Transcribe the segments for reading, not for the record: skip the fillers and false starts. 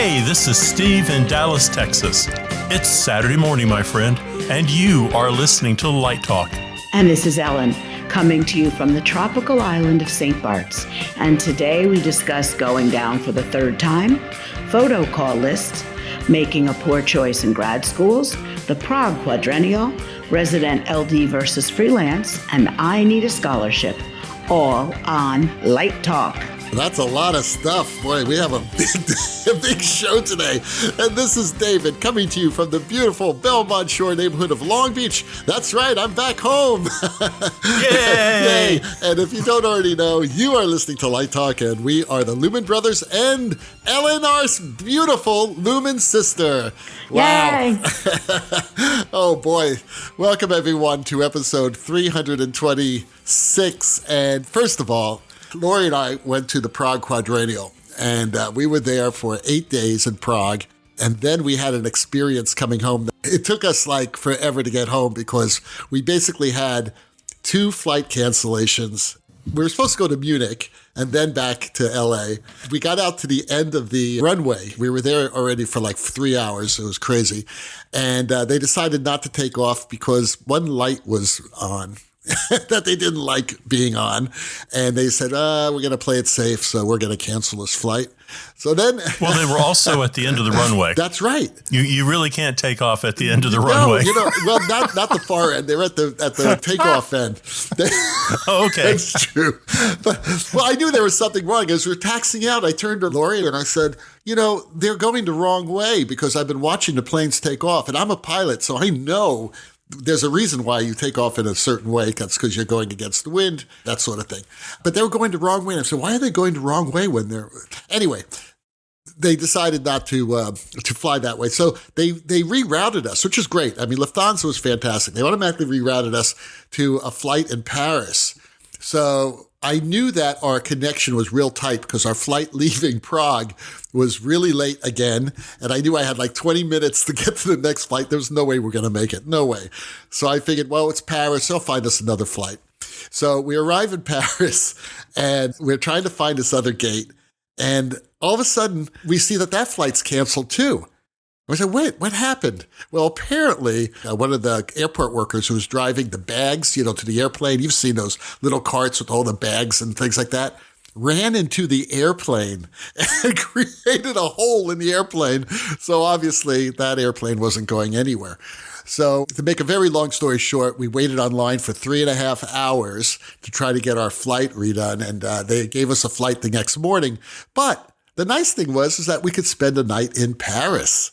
Hey, this is Steve in Dallas, Texas. It's Saturday morning, my friend, and you are listening to Light Talk. And this is Ellen, coming to you from the tropical island of St. Bart's. And today we discuss going down for the third time, photo call lists, making a poor choice in grad schools, the Prague Quadrennial, resident LD versus freelance, and I Need a Scholarship, all on Light Talk. That's a lot of stuff. Boy, we have a big show today. And this is David coming to you from the beautiful Belmont Shore neighborhood of Long Beach. That's right, I'm back home. Yay! Yay! And if you don't already know, you are listening to Light Talk, and we are the Lumen Brothers and Ellen, our beautiful Lumen sister. Wow. Yay! Oh boy. Welcome everyone to episode 326. And first of all, Lori and I went to the Prague Quadrennial, and we were there for 8 days in Prague, and then we had an experience coming home. It took us like forever to get home because we basically had 2 flight cancellations. We were supposed to go to Munich and then back to LA. We got out to the end of the runway. We were there already for like 3 hours. It was crazy. And they decided not to take off because one light was on that they didn't like being on. And they said, we're going to play it safe, so we're going to cancel this flight. So then... Well, they were also at the end of the runway. That's right. You really can't take off at the end of the runway. Well, not the far end. They're at the takeoff end. Oh, okay. That's true. But, well, I knew there was something wrong. As we were taxiing out, I turned to Lori and I said, they're going the wrong way because I've been watching the planes take off. And I'm a pilot, so I know there's a reason why you take off in a certain way. That's because you're going against the wind, that sort of thing. But they were going the wrong way. And I said, why are they going the wrong way when they're... Anyway, they decided not to fly that way. So they rerouted us, which is great. I mean, Lufthansa was fantastic. They automatically rerouted us to a flight in Paris. So I knew that our connection was real tight because our flight leaving Prague was really late again. And I knew I had like 20 minutes to get to the next flight. There was no way we're going to make it. No way. So I figured, well, it's Paris. They'll find us another flight. So we arrive in Paris and we're trying to find this other gate. And all of a sudden we see that flight's canceled too. I said, wait, what happened? Well, apparently, one of the airport workers who was driving the bags, to the airplane, you've seen those little carts with all the bags and things like that, ran into the airplane and created a hole in the airplane. So obviously, that airplane wasn't going anywhere. So to make a very long story short, we waited online for 3.5 hours to try to get our flight redone, and they gave us a flight the next morning. But the nice thing was that we could spend a night in Paris.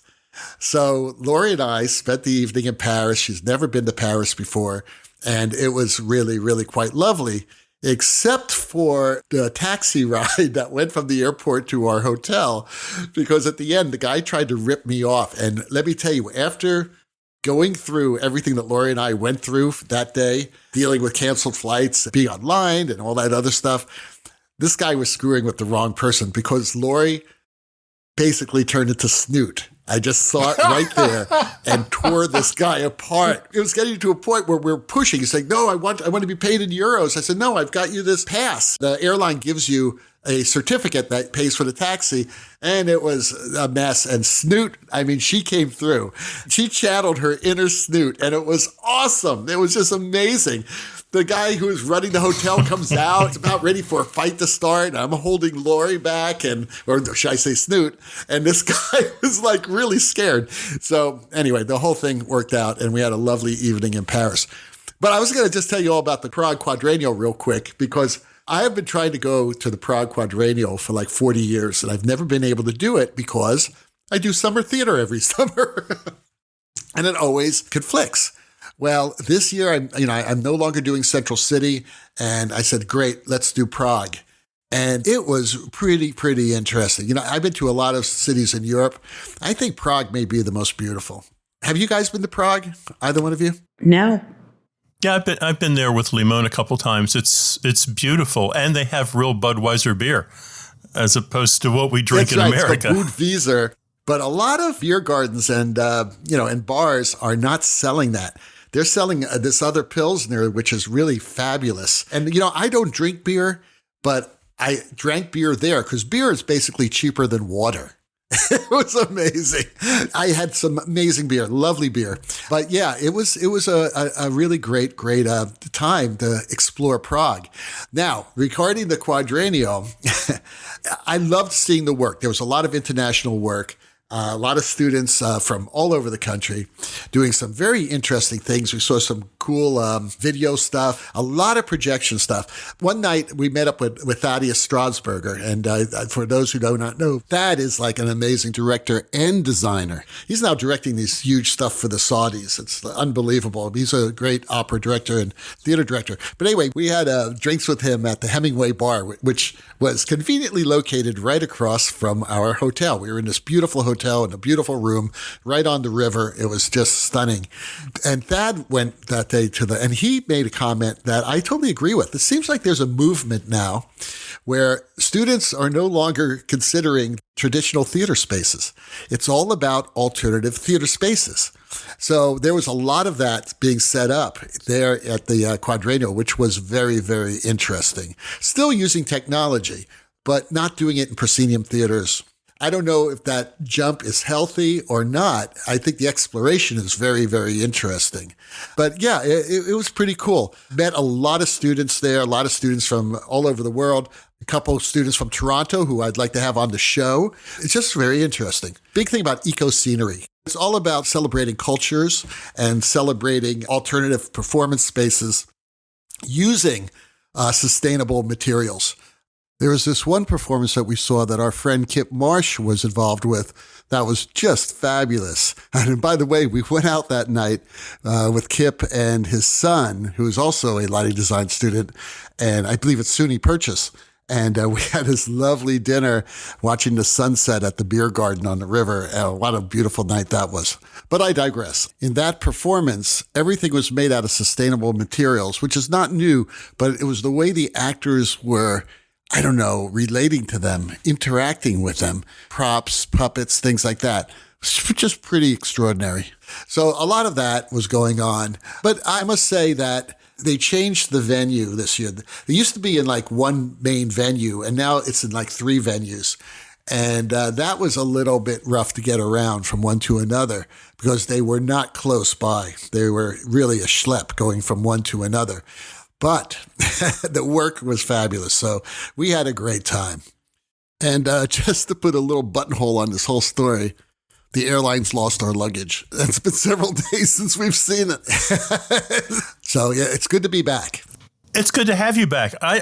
So Lori and I spent the evening in Paris. She's never been to Paris before, and it was really, really quite lovely, except for the taxi ride that went from the airport to our hotel, because at the end, the guy tried to rip me off. And let me tell you, after going through everything that Lori and I went through that day, dealing with canceled flights, being online and all that other stuff, this guy was screwing with the wrong person because Lori basically turned into Snoot. I just saw it right there and tore this guy apart. It was getting to a point where we're pushing. He's saying, no, I want to be paid in euros. I said, no, I've got you this pass. The airline gives you a certificate that pays for the taxi. And it was a mess. And Snoot, she came through. She channeled her inner Snoot, and it was awesome. It was just amazing. The guy who was running the hotel comes out. It's about ready for a fight to start. And I'm holding Lori back, or should I say Snoot? And this guy was like really scared. So anyway, the whole thing worked out, and we had a lovely evening in Paris. But I was going to just tell you all about the Prague Quadrennial real quick, because I have been trying to go to the Prague Quadrennial for like 40 years, and I've never been able to do it because I do summer theater every summer, and it always conflicts. Well, this year, I'm no longer doing Central City, and I said, great, let's do Prague. And it was pretty interesting. I've been to a lot of cities in Europe. I think Prague may be the most beautiful. Have you guys been to Prague? Either one of you? No. Yeah, I've been there with Limon a couple times. It's beautiful, and they have real Budweiser beer, as opposed to what we drink in America. It's Budweiser, but a lot of beer gardens and and bars are not selling that. They're selling this other Pilsner, which is really fabulous. And I don't drink beer, but I drank beer there because beer is basically cheaper than water. It was amazing. I had some amazing beer, lovely beer. But yeah, it was a really great time to explore Prague. Now, regarding the Quadrennial, I loved seeing the work. There was a lot of international work. A lot of students from all over the country doing some very interesting things. We saw some cool video stuff, a lot of projection stuff. One night we met up with Thaddeus Strassburger. And for those who do not know, Thad is like an amazing director and designer. He's now directing these huge stuff for the Saudis. It's unbelievable. He's a great opera director and theater director. But anyway, we had drinks with him at the Hemingway Bar, which was conveniently located right across from our hotel. We were in this beautiful hotel in a beautiful room right on the river. It was just stunning. And Thad went that day and he made a comment that I totally agree with. It seems like there's a movement now where students are no longer considering traditional theater spaces. It's all about alternative theater spaces. So there was a lot of that being set up there at the Quadrennial, which was very, very interesting. Still using technology, but not doing it in proscenium theaters. I don't know if that jump is healthy or not. I think the exploration is very, very interesting. But yeah, it was pretty cool. Met a lot of students there, a lot of students from all over the world, a couple of students from Toronto who I'd like to have on the show. It's just very interesting. Big thing about eco-scenery. It's all about celebrating cultures and celebrating alternative performance spaces using sustainable materials. There was this one performance that we saw that our friend Kip Marsh was involved with that was just fabulous. And by the way, we went out that night with Kip and his son, who is also a lighting design student, and I believe it's SUNY Purchase. And we had this lovely dinner watching the sunset at the beer garden on the river. What a beautiful night that was. But I digress. In that performance, everything was made out of sustainable materials, which is not new, but it was the way the actors were, I don't know, relating to them, interacting with them, props, puppets, things like that. Just pretty extraordinary. So a lot of that was going on. But I must say that they changed the venue this year. It used to be in like one main venue, and now it's in like 3 venues. And that was a little bit rough to get around from one to another because they were not close by. They were really a schlep going from one to another. But the work was fabulous, so we had a great time. And just to put a little buttonhole on this whole story, the airlines lost our luggage. It's been several days since we've seen it. So, yeah, it's good to be back. It's good to have you back. I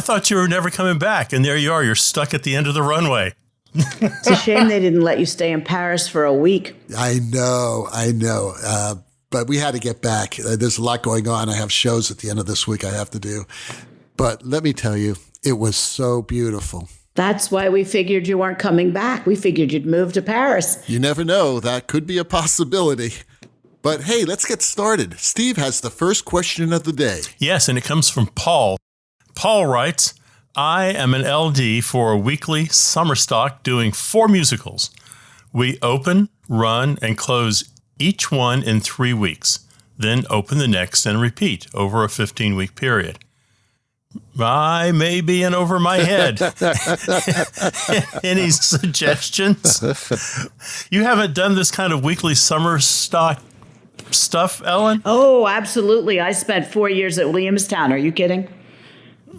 thought you were never coming back, and there you are. You're stuck at the end of the runway. It's a shame they didn't let you stay in Paris for a week. I know. But we had to get back. There's a lot going on. I have shows at the end of this week I have to do. But let me tell you, it was so beautiful. That's why we figured you weren't coming back. We figured you'd move to Paris. You never know. That could be a possibility. But hey, let's get started. Steve has the first question of the day. Yes, and it comes from Paul. Paul writes, I am an LD for a weekly summer stock doing 4 musicals. We open, run, and close each one in 3 weeks, then open the next and repeat over a 15-week period. I may be in over my head. Any suggestions? You haven't done this kind of weekly summer stock stuff, Ellen? Oh, absolutely. I spent 4 years at Williamstown. Are you kidding?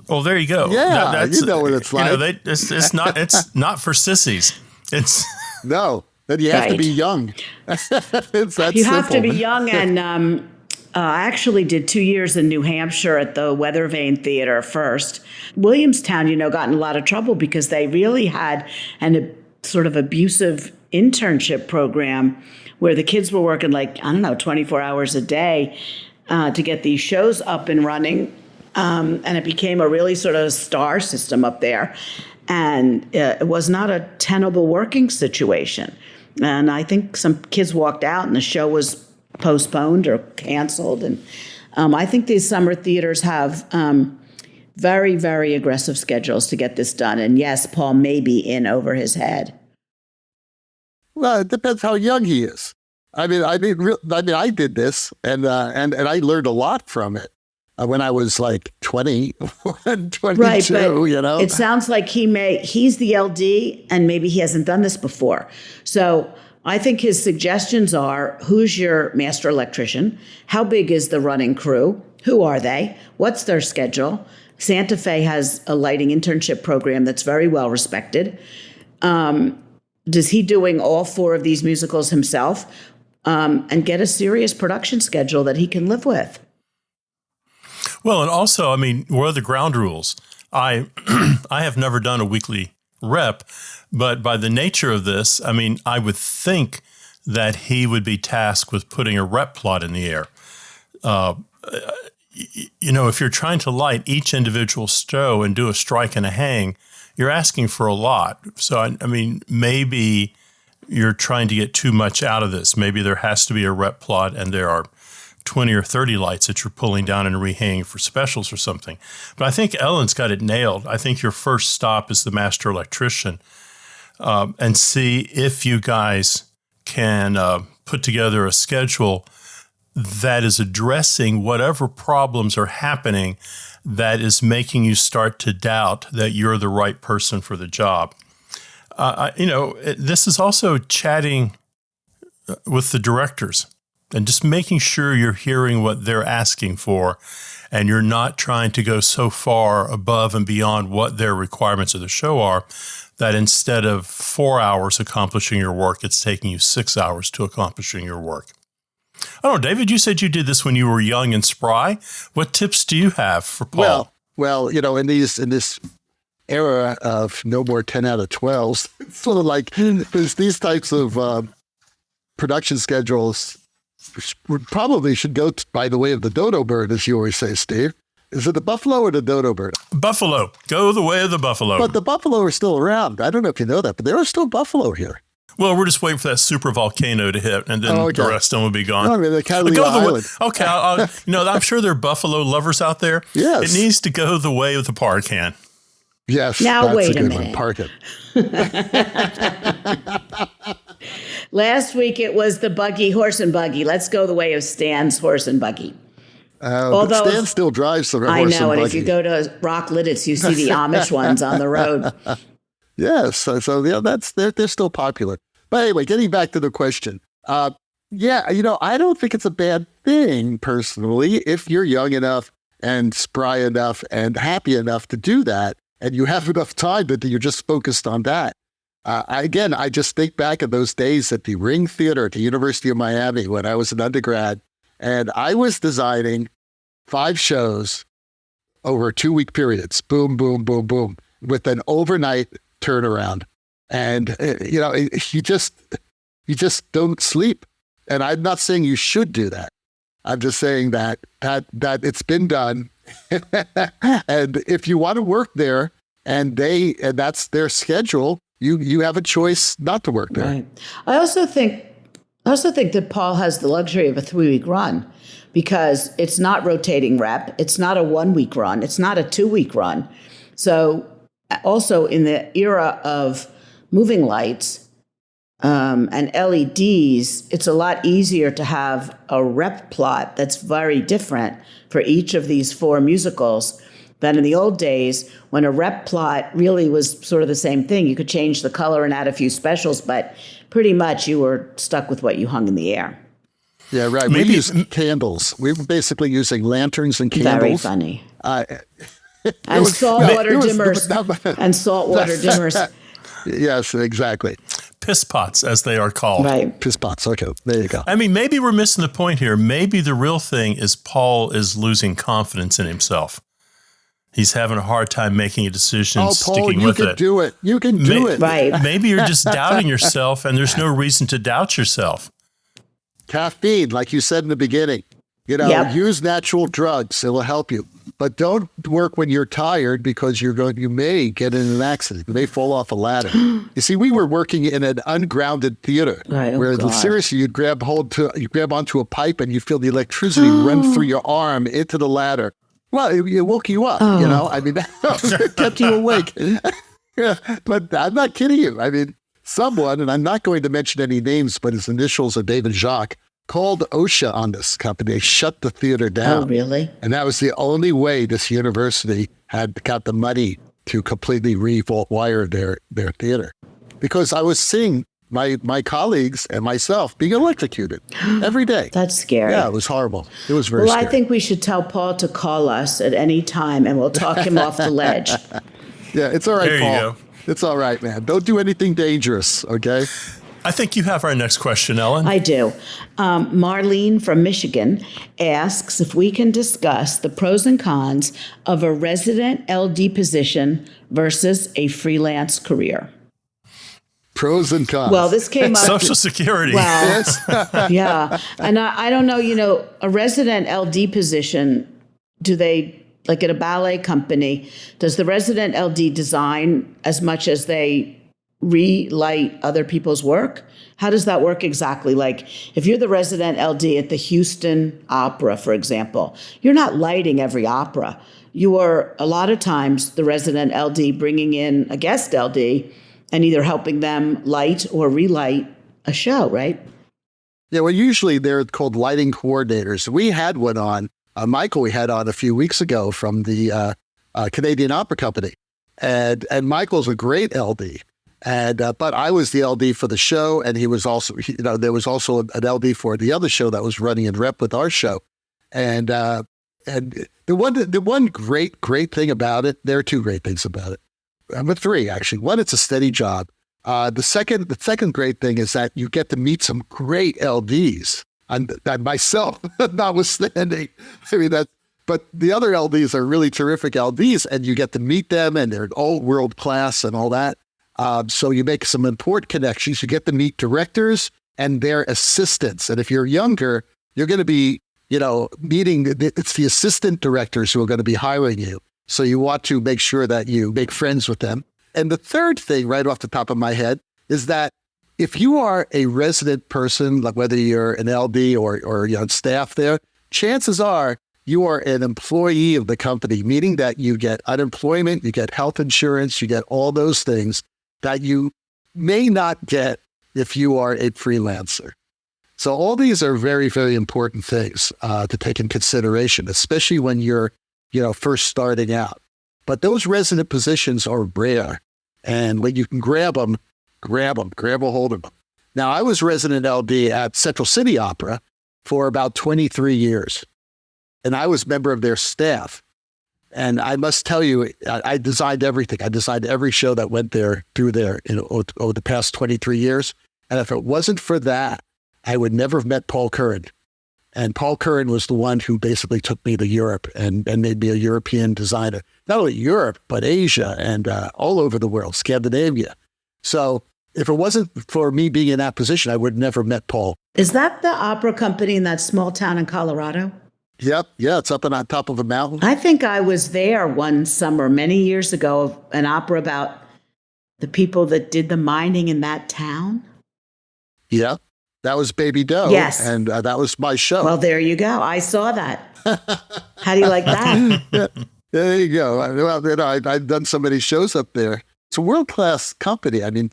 Well, there you go. Yeah, you know what it's like. It's not for sissies. It's no. Then you have to be young. It's that you simple. have to be young. And I actually did 2 years in New Hampshire at the Weather Vane Theater first. Williamstown, got in a lot of trouble because they really had a sort of abusive internship program where the kids were working 24 hours a day to get these shows up and running. And it became a really sort of star system up there. And it was not a tenable working situation. And I think some kids walked out and the show was postponed or canceled. And I think these summer theaters have very, very aggressive schedules to get this done. And yes, Paul may be in over his head. Well, it depends how young he is. I did this, and I learned a lot from it. when I was like 20 and 22, Right, but you know. it sounds like he's the LD and maybe he hasn't done this before. So I think his suggestions are, who's your master electrician? How big is the running crew? Who are they? What's their schedule? Santa Fe has a lighting internship program that's very well respected. Is he doing all 4 of these musicals himself? And get a serious production schedule that he can live with. Well, and also, I mean, what are the ground rules? I have never done a weekly rep, but by the nature of this, I mean, I would think that he would be tasked with putting a rep plot in the air. You know, if you're trying to light each individual show and do a strike and a hang, you're asking for a lot. So, I mean, maybe you're trying to get too much out of this. Maybe there has to be a rep plot and there are 20 or 30 lights that you're pulling down and rehanging for specials or something. But I think Ellen's got it nailed. I think your first stop is the master electrician, and see if you guys can put together a schedule that is addressing whatever problems are happening that is making you start to doubt that you're the right person for the job. This is also chatting with the directors and just making sure you're hearing what they're asking for and you're not trying to go so far above and beyond what their requirements of the show are that instead of 4 hours accomplishing your work, it's taking you 6 hours to accomplishing your work. I don't know, David, you said you did this when you were young and spry. What tips do you have for Paul? Well, you know, in this era of no more 10 out of 12s, it's sort of like there's these types of production schedules probably should go by the way of the dodo bird, as you always say, Steve. Is it the buffalo or the dodo bird? Buffalo. Go the way of the buffalo. But the buffalo are still around. I don't know if you know that, but there are still buffalo here. Well, we're just waiting for that super volcano to hit, and then the rest of them will be gone. No, I mean, the Catalina Island. Okay, I'm sure there are buffalo lovers out there. Yes. It needs to go the way of the parkan. Yes. Now, that's wait a a good minute. one. Parkin. Last week it was the buggy, horse and buggy. Let's go the way of Stan's horse and buggy. But Stan still drives the horse and buggy. I know, and if you go to Rock Lidditz, you see the Amish ones on the road. Yes, so yeah, they're still popular. But anyway, getting back to the question, I don't think it's a bad thing personally if you're young enough and spry enough and happy enough to do that, and you have enough time that you're just focused on that. I just think back of those days at the Ring Theater at the University of Miami when I was an undergrad, and I was designing 5 shows over 2-week periods, boom, boom, boom, boom, with an overnight turnaround. And, you just don't sleep. And I'm not saying you should do that. I'm just saying that it's been done. And if you want to work there and that's their schedule, you have a choice not to work there. Right. I also think that Paul has the luxury of a 3-week run because it's not rotating rep. It's not a 1-week run. It's not a 2-week run. So also in the era of moving lights and LEDs, it's a lot easier to have a rep plot that's very different for each of these 4 musicals than in the old days when a rep plot really was sort of the same thing. You could change the color and add a few specials, but pretty much you were stuck with what you hung in the air. Yeah, right. We use candles. We were basically using lanterns and candles. Very funny. And saltwater dimmers. And saltwater dimmers. Yes, exactly. Piss pots, as they are called. Right. Piss pots. Okay, there you go. I mean, maybe we're missing the point here. Maybe the real thing is Paul is losing confidence in himself. He's having a hard time making a decision, Paul, sticking with it. You can do it. You can do it. Right. Maybe you're just doubting yourself, and there's no reason to doubt yourself. Caffeine, like you said in the beginning. Use natural drugs. It will help you. But don't work when you're tired because you may get in an accident. You may fall off a ladder. You see, we were working in an ungrounded theater where seriously you grab onto a pipe and you feel the electricity run through your arm into the ladder. Well, it woke you up, I mean, that kept you awake. But I'm not kidding you. I mean, someone, and I'm not going to mention any names, but his initials are David Jacques, called OSHA on this company. They shut the theater down. Oh, really? And that was the only way this university had got the money to completely rewire their theater. Because I was seeing my colleagues and myself being electrocuted every day. That's scary. Yeah, it was horrible. It was very scary. Well, I think we should tell Paul to call us at any time and we'll talk him off the ledge. Yeah, it's all right, There Paul. you go. It's all right, man. Don't do anything dangerous, okay? I think you have our next question, Ellen. I do. Marlene from Michigan asks if we can discuss the pros and cons of a resident LD position versus a freelance career. Pros and cons. Well, this came up. Social Security. Well, yeah. And I don't know, a resident LD position, do they, like at a ballet company, does the resident LD design as much as they relight other people's work? How does that work exactly? Like if you're the resident LD at the Houston Opera, for example, you're not lighting every opera. You are a lot of times the resident LD bringing in a guest LD and either helping them light or relight a show, right? Yeah, well, usually they're called lighting coordinators. We had one on, Michael we had on a few weeks ago from the Canadian Opera Company. And Michael's a great LD. And but I was the LD for the show, and he was also, there was also an LD for the other show that was running in rep with our show. And the one great thing about it, there are two great things about it. But three, actually. One, it's a steady job. The second great thing is that you get to meet some great LDs. And myself, notwithstanding, but the other LDs are really terrific LDs, and you get to meet them, and they're all world class and all that. So you make some important connections. You get to meet directors and their assistants. And if you're younger, you're going to be, meeting, it's the assistant directors who are going to be hiring you. So you want to make sure that you make friends with them. And the third thing right off the top of my head is that if you are a resident person, like whether you're an LD or you're on staff there, chances are you are an employee of the company, meaning that you get unemployment, you get health insurance, you get all those things that you may not get if you are a freelancer. So all these are very, very important things to take in consideration, especially when you're, first starting out. But those resident positions are rare. And when you can grab a hold of them. Now, I was resident LD at Central City Opera for about 23 years. And I was a member of their staff. And I must tell you, I designed everything. I designed every show that went through there over the past 23 years. And if it wasn't for that, I would never have met Paul Curran. And Paul Curran was the one who basically took me to Europe and made me a European designer. Not only Europe, but Asia and all over the world, Scandinavia. So if it wasn't for me being in that position, I would have never met Paul. Is that the opera company in that small town in Colorado? Yep. Yeah, it's up on top of a mountain. I think I was there one summer many years ago, an opera about the people that did the mining in that town. Yeah, that was Baby Doe. Yes. And that was my show. Well, there you go. I saw that. How do you like that? Yeah, there you go. Well, I've done so many shows up there. It's a world-class company. I mean,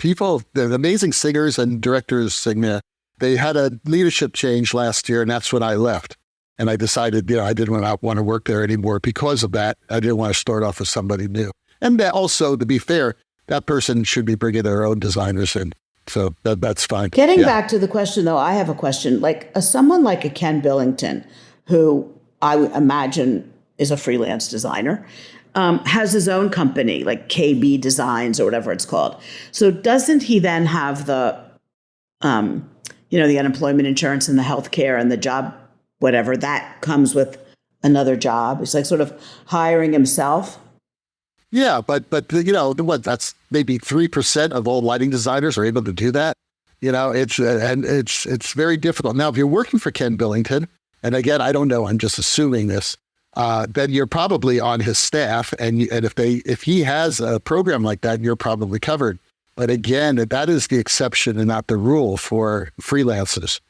they're amazing singers and directors sing there. They had a leadership change last year, and that's when I left. And I decided, I didn't want to work there anymore because of that. I didn't want to start off with somebody new. And that also, to be fair, that person should be bringing their own designers in. So that's fine. Getting back to the question, though, I have a question. Like someone like a Ken Billington, who I would imagine is a freelance designer, has his own company, like KB Designs or whatever it's called. So doesn't he then have the, the unemployment insurance and the healthcare and the job, whatever that comes with another job? It's like sort of hiring himself. Yeah, but that's maybe 3% of all lighting designers are able to do that. It's very difficult. Now, if you're working for Ken Billington, and again, I don't know, I'm just assuming this, then you're probably on his staff, and if he has a program like that, you're probably covered. But again, that is the exception and not the rule for freelancers.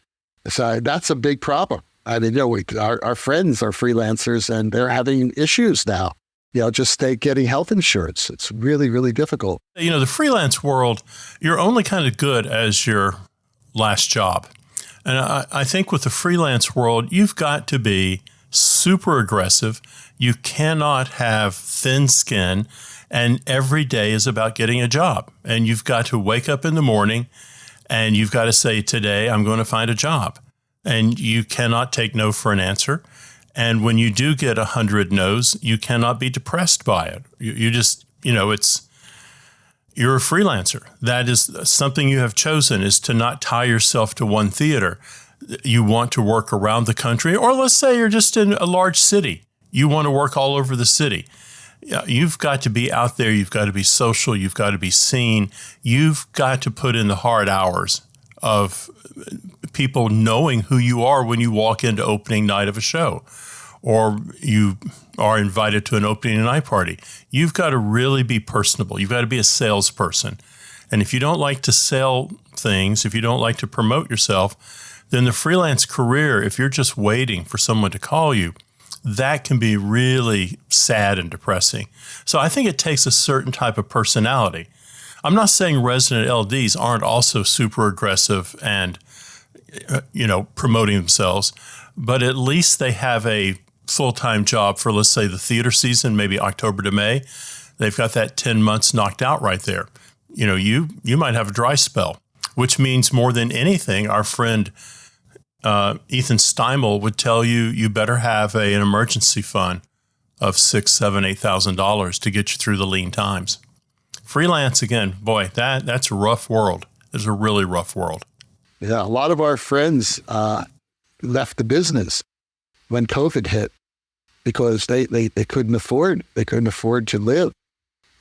So that's a big problem. I mean, our friends are freelancers, and they're having issues now. Just getting health insurance. It's really, really difficult. The freelance world, you're only kind of good as your last job. And I think with the freelance world, you've got to be super aggressive. You cannot have thin skin, and every day is about getting a job. And you've got to wake up in the morning and you've got to say, today I'm going to find a job. And you cannot take no for an answer. And when you do get 100 no's, you cannot be depressed by it. You just, you're a freelancer. That is something you have chosen, is to not tie yourself to one theater. You want to work around the country, or let's say you're just in a large city. You want to work all over the city. You've got to be out there. You've got to be social. You've got to be seen. You've got to put in the hard hours of people knowing who you are when you walk into opening night of a show, or you are invited to an opening night party. You've got to really be personable. You've got to be a salesperson. And if you don't like to sell things, if you don't like to promote yourself, then the freelance career, if you're just waiting for someone to call you, that can be really sad and depressing. So I think it takes a certain type of personality. I'm not saying resident LDs aren't also super aggressive and, promoting themselves, but at least they have a full-time job for, let's say, the theater season, maybe October to May. They've got that 10 months knocked out right there. You might have a dry spell, which means more than anything, our friend Ethan Steimel would tell you, you better have an emergency fund of $6,000, $7,000, $8,000 to get you through the lean times. Freelance, again, boy, that's a rough world. It's a really rough world. Yeah, a lot of our friends left the business when COVID hit because they couldn't afford to live.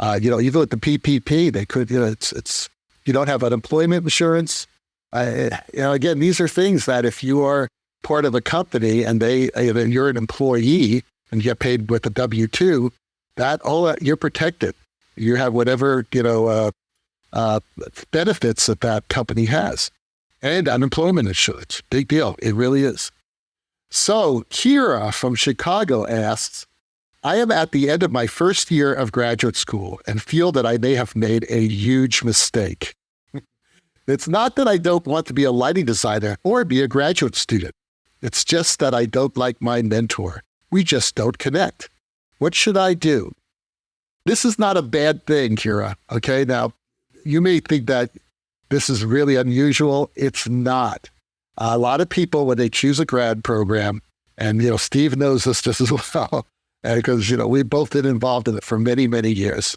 Even with the PPP, they could. It's you don't have unemployment insurance. Again, these are things that if you are part of a company and you're an employee and you get paid with a W-2, you're protected. You have whatever benefits that company has, and unemployment insurance. Big deal. It really is. So Kira from Chicago asks, I am at the end of my first year of graduate school and feel that I may have made a huge mistake. It's not that I don't want to be a lighting designer or be a graduate student. It's just that I don't like my mentor. We just don't connect. What should I do? This is not a bad thing, Kira. Okay, now you may think that this is really unusual. It's not. A lot of people, when they choose a grad program, and Steve knows this just as well, because we've both been involved in it for many, many years.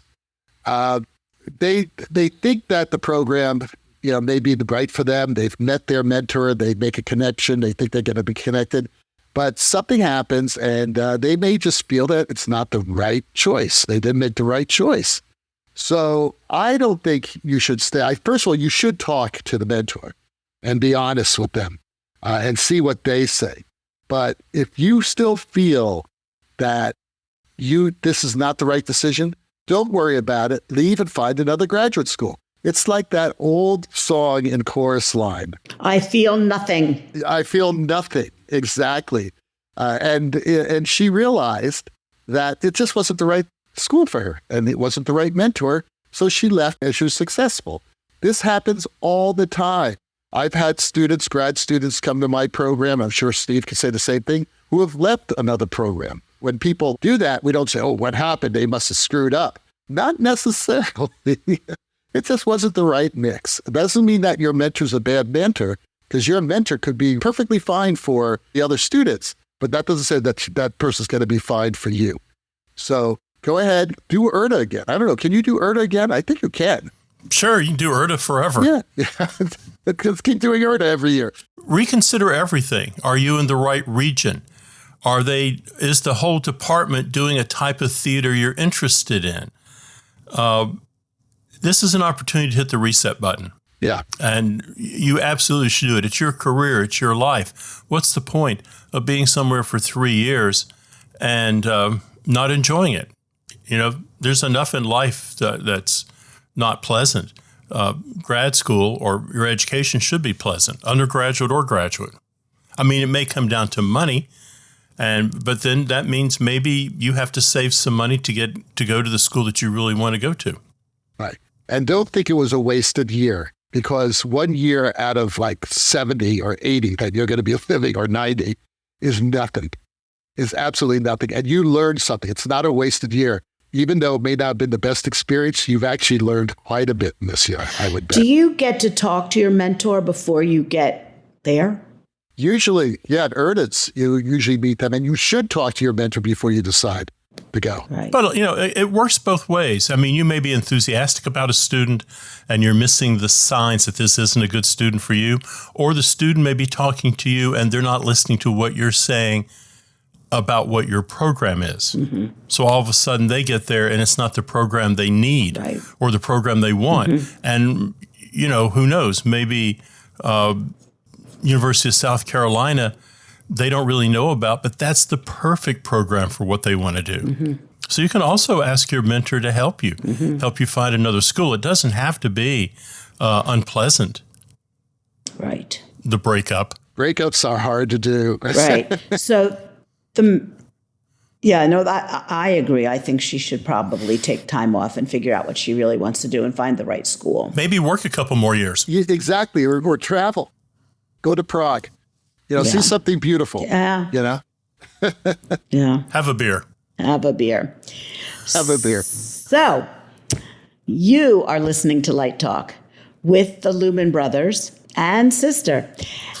They think that the program may be right for them. They've met their mentor. They make a connection. They think they're going to be connected. But something happens, and they may just feel that it's not the right choice. They didn't make the right choice. So I don't think you should stay. First of all, you should talk to the mentor and be honest with them and see what they say. But if you still feel that this is not the right decision, don't worry about it. Leave and find another graduate school. It's like that old song in chorus line. I feel nothing. I feel nothing. Exactly. And she realized that it just wasn't the right school for her and it wasn't the right mentor. So she left and she was successful. This happens all the time. I've had grad students come to my program. I'm sure Steve can say the same thing, who have left another program. When people do that, we don't say, oh, what happened? They must have screwed up. Not necessarily. It just wasn't the right mix. It doesn't mean that your mentor's a bad mentor, because your mentor could be perfectly fine for the other students, but that doesn't say that that person's going to be fine for you. So go ahead, do IRTA again. I don't know. Can you do IRTA again? I think you can. Sure, you can do IRTA forever. Yeah. Let's keep doing IRTA every year. Reconsider everything. Are you in the right region? Is the whole department doing a type of theater you're interested in? This is an opportunity to hit the reset button. Yeah. And you absolutely should do it. It's your career. It's your life. What's the point of being somewhere for 3 years and not enjoying it? There's enough in life that's not pleasant. Grad school or your education should be pleasant, undergraduate or graduate. I mean, it may come down to money, but then that means maybe you have to save some money to go to the school that you really want to go to. Right. And don't think it was a wasted year. because 1 year out of like 70 or 80 that you're going to be living, or 90, is nothing, is absolutely nothing. And you learn something. It's not a wasted year. Even though it may not have been the best experience, you've actually learned quite a bit in this year, I would bet. Do you get to talk to your mentor before you get there? Usually, yeah, at Ernest, you usually meet them, and you should talk to your mentor before you decide to go. Right. But, it works both ways. I mean, you may be enthusiastic about a student and you're missing the signs that this isn't a good student for you, or the student may be talking to you and they're not listening to what you're saying about what your program is. Mm-hmm. So all of a sudden they get there and it's not the program they need, right, or the program they want. Mm-hmm. And, who knows, maybe University of South Carolina, they don't really know about, but that's the perfect program for what they want to do. Mm-hmm. So you can also ask your mentor to help you, help you find another school. It doesn't have to be unpleasant. Right. The breakup. Breakups are hard to do. Right. So I agree. I think she should probably take time off and figure out what she really wants to do and find the right school. Maybe work a couple more years. Exactly. Or travel. Go to Prague. See something beautiful. Yeah. Yeah. Have a beer. Have a beer. Have a beer. So, you are listening to Light Talk with the Lumen Brothers and sister.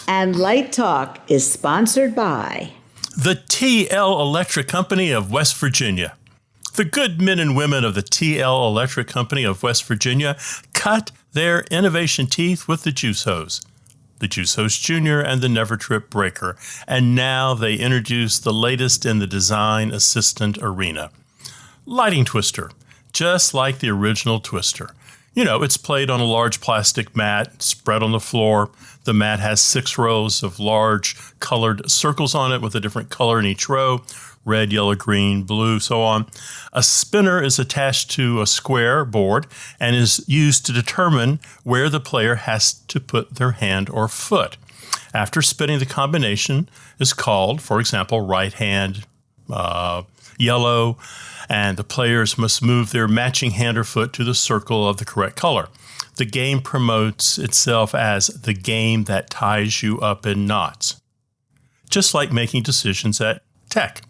And Light Talk is sponsored by the TL Electric Company of West Virginia. The good men and women of the TL Electric Company of West Virginia cut their innovation teeth with the Juice Hose, the Juice Hose Junior, and the Never Trip Breaker. And now they introduce the latest in the design assistant arena. Lighting Twister, just like the original Twister. It's played on a large plastic mat spread on the floor. The mat has 6 rows of large colored circles on it with a different color in each row: red, yellow, green, blue, so on. A spinner is attached to a square board and is used to determine where the player has to put their hand or foot. After spinning, the combination is called, for example, right hand, yellow, and the players must move their matching hand or foot to the circle of the correct color. The game promotes itself as the game that ties you up in knots, just like making decisions at tech.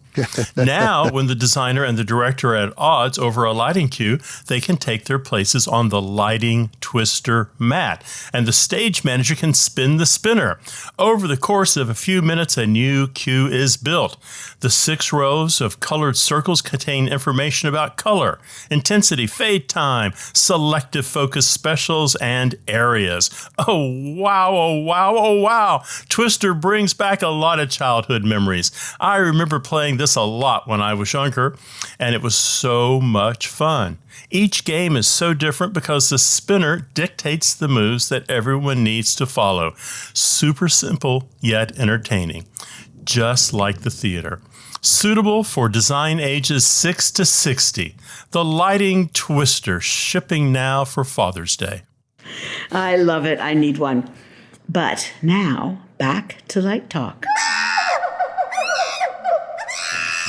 Now, when the designer and the director are at odds over a lighting cue, they can take their places on the lighting twister mat, and the stage manager can spin the spinner. Over the course of a few minutes, a new cue is built. The 6 rows of colored circles contain information about color, intensity, fade time, selective focus specials, and areas. Oh, wow, oh, wow, oh, wow. Twister brings back a lot of childhood memories. I remember playing this a lot when I was younger, and it was so much fun. Each game is so different because the spinner dictates the moves that everyone needs to follow. Super simple, yet entertaining, just like the theater. Suitable for design ages 6 to 60. The Lighting Twister, shipping now for Father's Day. I love it. I need one. But now, back to Light Talk.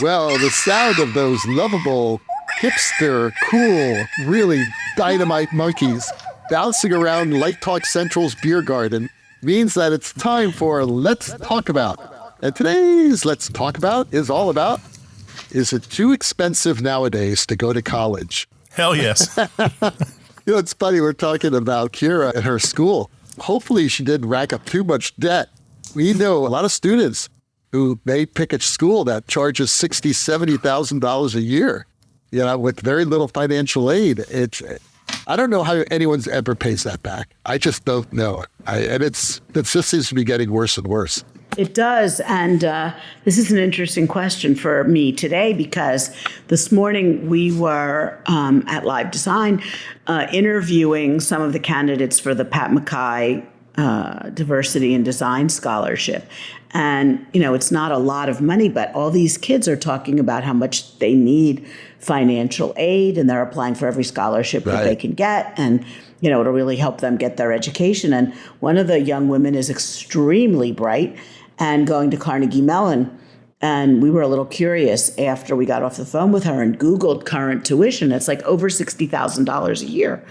Well, the sound of those lovable, hipster, cool, really dynamite monkeys bouncing around Light Talk Central's beer garden means that it's time for Let's Talk About. And today's Let's Talk About is all about, is it too expensive nowadays to go to college? Hell yes. It's funny, we're talking about Kira at her school. Hopefully she didn't rack up too much debt. We know a lot of students who may pick a school that charges $60,000, $70,000 a year, with very little financial aid. I don't know how anyone's ever pays that back. I just don't know. It just seems to be getting worse and worse. It does. And this is an interesting question for me today, because this morning we were at Live Design interviewing some of the candidates for the Pat McKay Diversity and Design Scholarship. And, it's not a lot of money, but all these kids are talking about how much they need financial aid, and they're applying for every scholarship that they can get. And, it'll really help them get their education. And one of the young women is extremely bright and going to Carnegie Mellon. And we were a little curious after we got off the phone with her and Googled current tuition. It's like over $60,000 a year.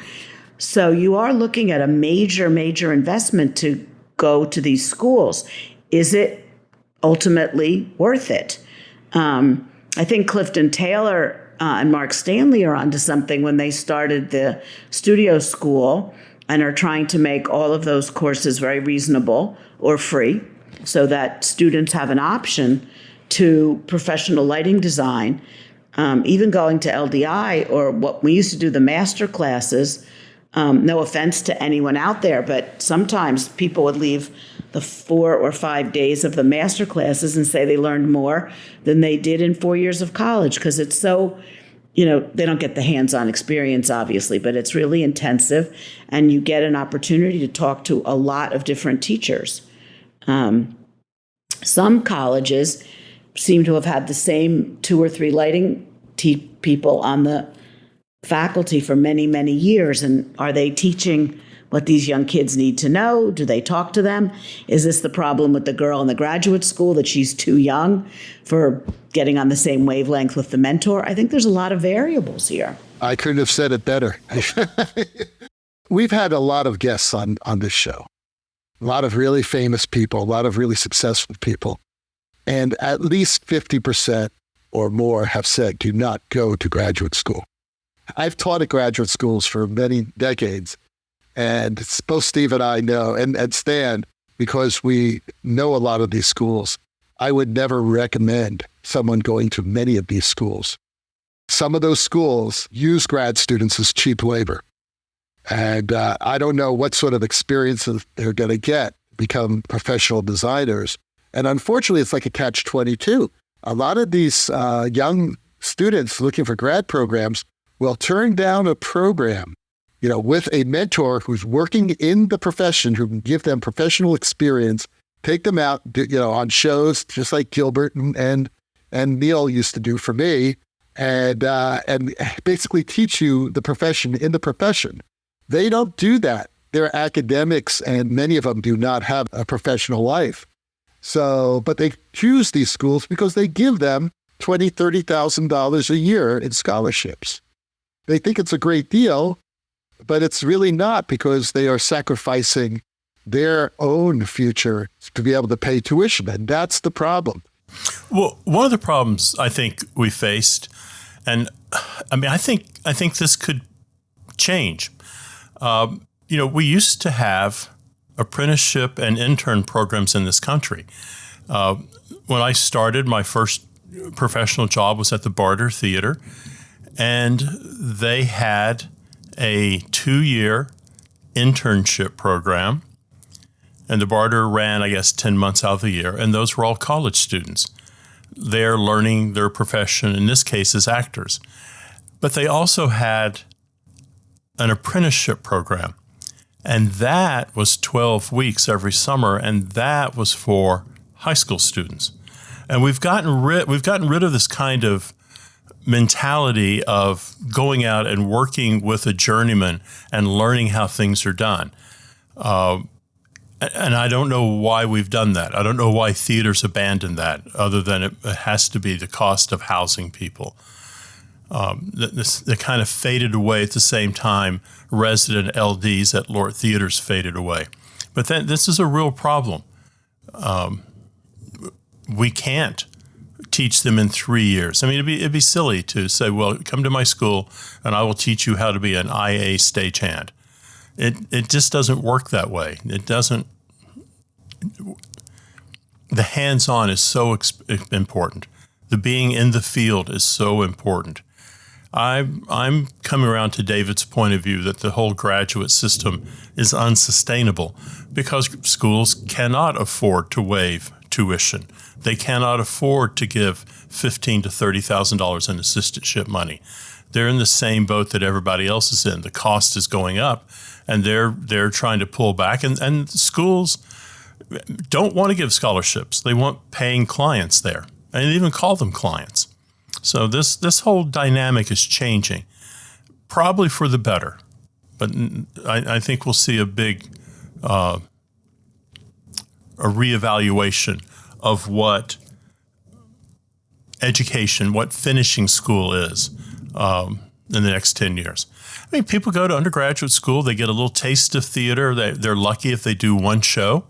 So you are looking at a major, major investment to go to these schools. Is it ultimately worth it? I think Clifton Taylor and Mark Stanley are onto something when they started the studio school and are trying to make all of those courses very reasonable or free so that students have an option to professional lighting design, even going to LDI or what we used to do, the master classes. No offense to anyone out there, but sometimes people would leave the 4 or 5 days of the master classes and say they learned more than they did in 4 years of college because it's so, they don't get the hands-on experience, obviously, but it's really intensive, and you get an opportunity to talk to a lot of different teachers. Some colleges seem to have had the same 2 or 3 lighting people on the faculty for many, many years. And are they teaching what these young kids need to know? Do they talk to them? Is this the problem with the girl in the graduate school, that she's too young for getting on the same wavelength with the mentor? I think there's a lot of variables here. I couldn't have said it better. We've had a lot of guests on this show, a lot of really famous people, a lot of really successful people. And at least 50% or more have said, do not go to graduate school. I've taught at graduate schools for many decades, and both Steve and I know, and Stan, because we know a lot of these schools, I would never recommend someone going to many of these schools. Some of those schools use grad students as cheap labor. And I don't know what sort of experiences they're going to get, become professional designers. And unfortunately, it's like a catch-22. A lot of these young students looking for grad programs will turn down a program, with a mentor who's working in the profession, who can give them professional experience, take them out, on shows just like Gilbert and Neil used to do for me, and basically teach you the profession in the profession. They don't do that. They're academics, and many of them do not have a professional life. So, but they choose these schools because they give them $20,000, $30,000 a year in scholarships. They think it's a great deal, but it's really not, because they are sacrificing their own future to be able to pay tuition. And that's the problem. Well, one of the problems I think we faced, and I think this could change. We used to have apprenticeship and intern programs in this country. When I started, my first professional job was at the Barter Theater, and they had a 2-year internship program, and the Barter ran, 10 months out of the year, and those were all college students. They're learning their profession, in this case, as actors. But they also had an apprenticeship program, and that was 12 weeks every summer, and that was for high school students. And we've gotten rid of this kind of mentality of going out and working with a journeyman and learning how things are done. And I don't know why we've done that. I don't know why theaters abandoned that, other than it has to be the cost of housing people. They kind of faded away at the same time resident LDs at Lort Theaters faded away. But then this is a real problem. We can't teach them in 3 years. It'd be silly to say, well, come to my school and I will teach you how to be an IA stagehand. It just doesn't work that way. It doesn't. The hands-on is so important. The being in the field is so important. I'm coming around to David's point of view that the whole graduate system is unsustainable because schools cannot afford to waive tuition. They cannot afford to give $15,000 to $30,000 in assistantship money. They're in the same boat that everybody else is in. The cost is going up, and they're trying to pull back. And schools don't want to give scholarships. They want paying clients there, and they even call them clients. So this whole dynamic is changing, probably for the better. But I think we'll see a big a reevaluation of what education, what finishing school is in the next 10 years. I mean, people go to undergraduate school, they get a little taste of theater. They're lucky if they do one show.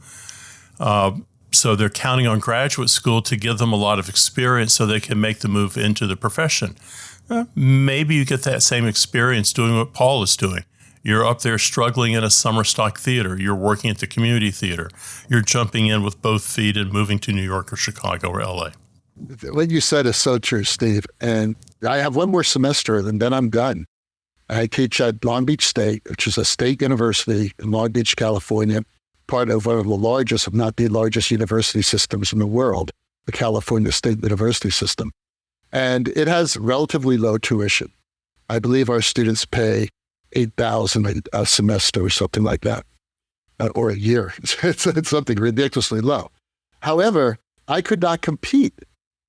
So they're counting on graduate school to give them a lot of experience so they can make the move into the profession. Maybe you get that same experience doing what Paul is doing. You're up there struggling in a summer stock theater. You're working at the community theater. You're jumping in with both feet and moving to New York or Chicago or LA. What you said is so true, Steve. And I have one more semester and then I'm done. I teach at Long Beach State, which is a state university in Long Beach, California, part of one of the largest, if not the largest university systems in the world, the California State University System. And it has relatively low tuition. I believe our students pay $8,000 a semester or something like that, or a year. It's something ridiculously low. However, I could not compete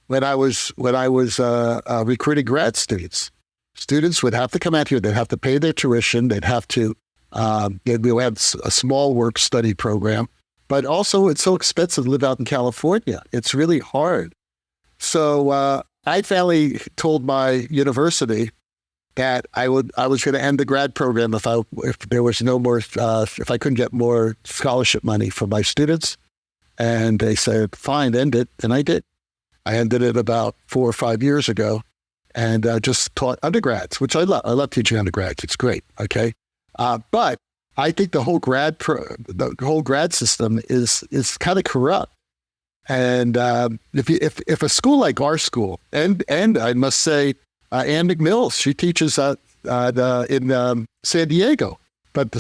when I was recruiting grad students. Students would have to come out here. They'd have to pay their tuition. They'd have to. We had a small work study program, but also it's so expensive to live out in California. It's really hard. So I finally told my university that I was going to end the grad program if there was no more, if I couldn't get more scholarship money for my students. And they said, fine, end it. And I did. I ended it about 4 or 5 years ago and just taught undergrads, which I love. I love teaching undergrads. It's great. Okay. But I think the whole grad system is kind of corrupt. And if a school like our school, and I must say, Ann McMills, she teaches in San Diego, but the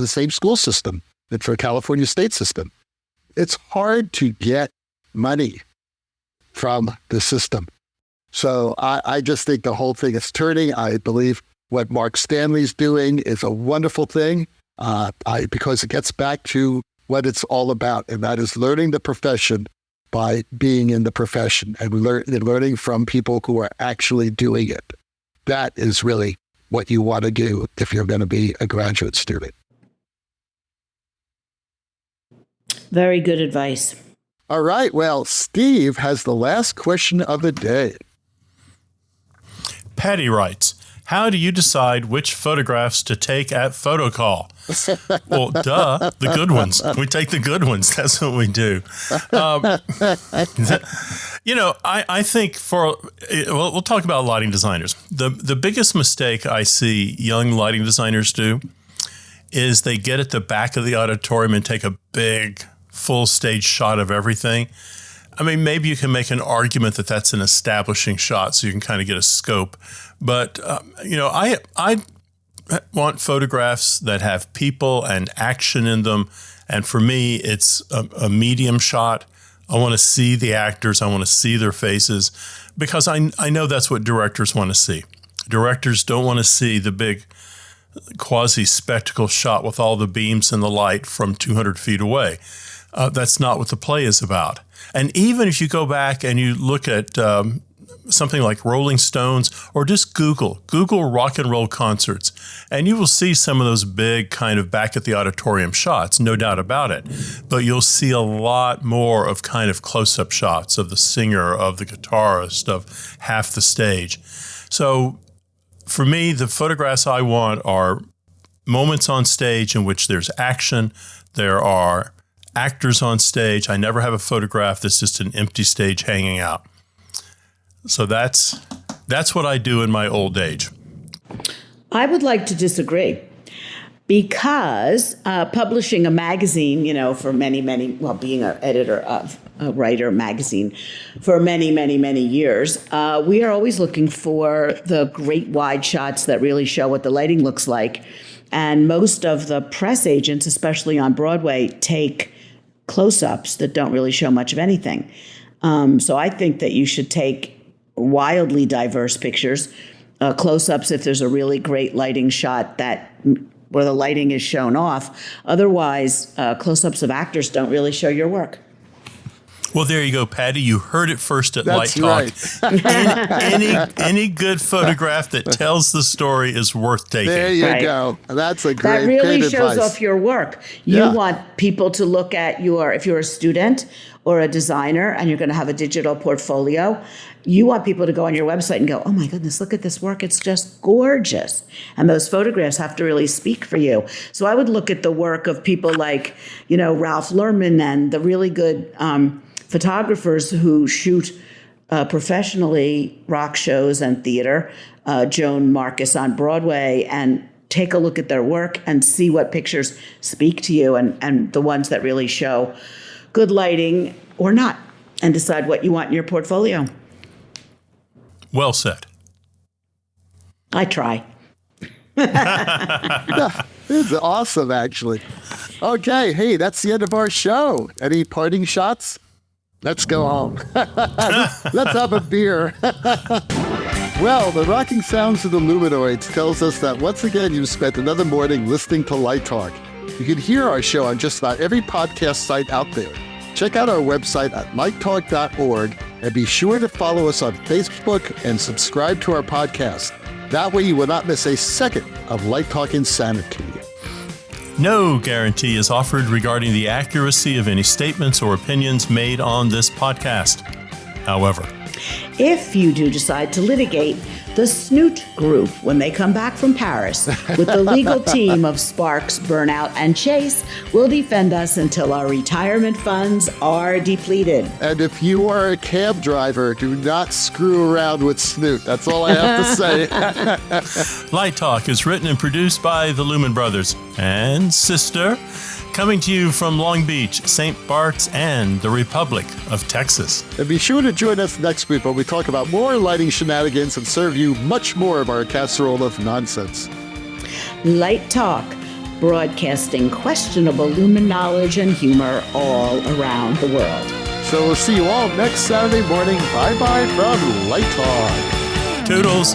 same school system that for California state system. It's hard to get money from the system. So I just think the whole thing is turning. I believe what Mark Stanley's doing is a wonderful thing because it gets back to what it's all about, and that is learning the profession by being in the profession and learning from people who are actually doing it. That is really what you want to do if you're going to be a graduate student. Very good advice. All right. Well, Steve has the last question of the day. Patty writes, how do you decide which photographs to take at photo call? Well, duh, the good ones. We take the good ones. That's what we do. I think we'll talk about lighting designers. The biggest mistake I see young lighting designers do is they get at the back of the auditorium and take a big full stage shot of everything. I mean, maybe you can make an argument that that's an establishing shot so you can kind of get a scope. But, I want photographs that have people and action in them. And for me, it's a medium shot. I want to see the actors. I want to see their faces because I know that's what directors want to see. Directors don't want to see the big quasi-spectacle shot with all the beams and the light from 200 feet away. That's not what the play is about. And even if you go back and you look at something like Rolling Stones or just Google rock and roll concerts, and you will see some of those big kind of back at the auditorium shots, no doubt about it. But you'll see a lot more of kind of close-up shots of the singer, of the guitarist, of half the stage. So for me, the photographs I want are moments on stage in which there's action, there are actors on stage. I never have a photograph that's just an empty stage hanging out. So that's what I do in my old age. I would like to disagree because publishing a magazine, for being an editor of a writer magazine for many, many, many years, we are always looking for the great wide shots that really show what the lighting looks like. And most of the press agents, especially on Broadway, take close-ups that don't really show much of anything. So I think that you should take wildly diverse pictures, close-ups if there's a really great lighting shot where the lighting is shown off. Otherwise, close-ups of actors don't really show your work. Well, there you go, Patty. You heard it first at That's Light Talk. Right. Any good photograph that tells the story is worth taking. There you go. That's a great That really great shows advice. off your work. You want people to look at if you're a student or a designer and you're going to have a digital portfolio, you want people to go on your website and go, oh my goodness, look at this work. It's just gorgeous. And those photographs have to really speak for you. So I would look at the work of people like, Ralph Lerman and the really good photographers who shoot professionally rock shows and theater, Joan Marcus on Broadway, and take a look at their work and see what pictures speak to you and the ones that really show good lighting or not, and decide what you want in your portfolio. Well said. I try. This is awesome, actually. Okay, hey, that's the end of our show. Any parting shots? Let's go home. Let's have a beer. Well, the rocking sounds of the Luminoids tells us that once again you've spent another morning listening to Light Talk. You can hear our show on just about every podcast site out there. Check out our website at lighttalk.org and be sure to follow us on Facebook and subscribe to our podcast. That way you will not miss a second of Light Talk insanity. No guarantee is offered regarding the accuracy of any statements or opinions made on this podcast. However, if you do decide to litigate, the Snoot Group, when they come back from Paris with the legal team of Sparks, Burnout, and Chase, will defend us until our retirement funds are depleted. And if you are a cab driver, do not screw around with Snoot. That's all I have to say. Light Talk is written and produced by the Lumen Brothers and Sister, coming to you from Long Beach, St. Bart's, and the Republic of Texas. And be sure to join us next week when we talk about more lighting shenanigans and serve you much more of our casserole of nonsense. Light Talk, broadcasting questionable lumen knowledge and humor all around the world. So we'll see you all next Saturday morning. Bye-bye from Light Talk. Toodles.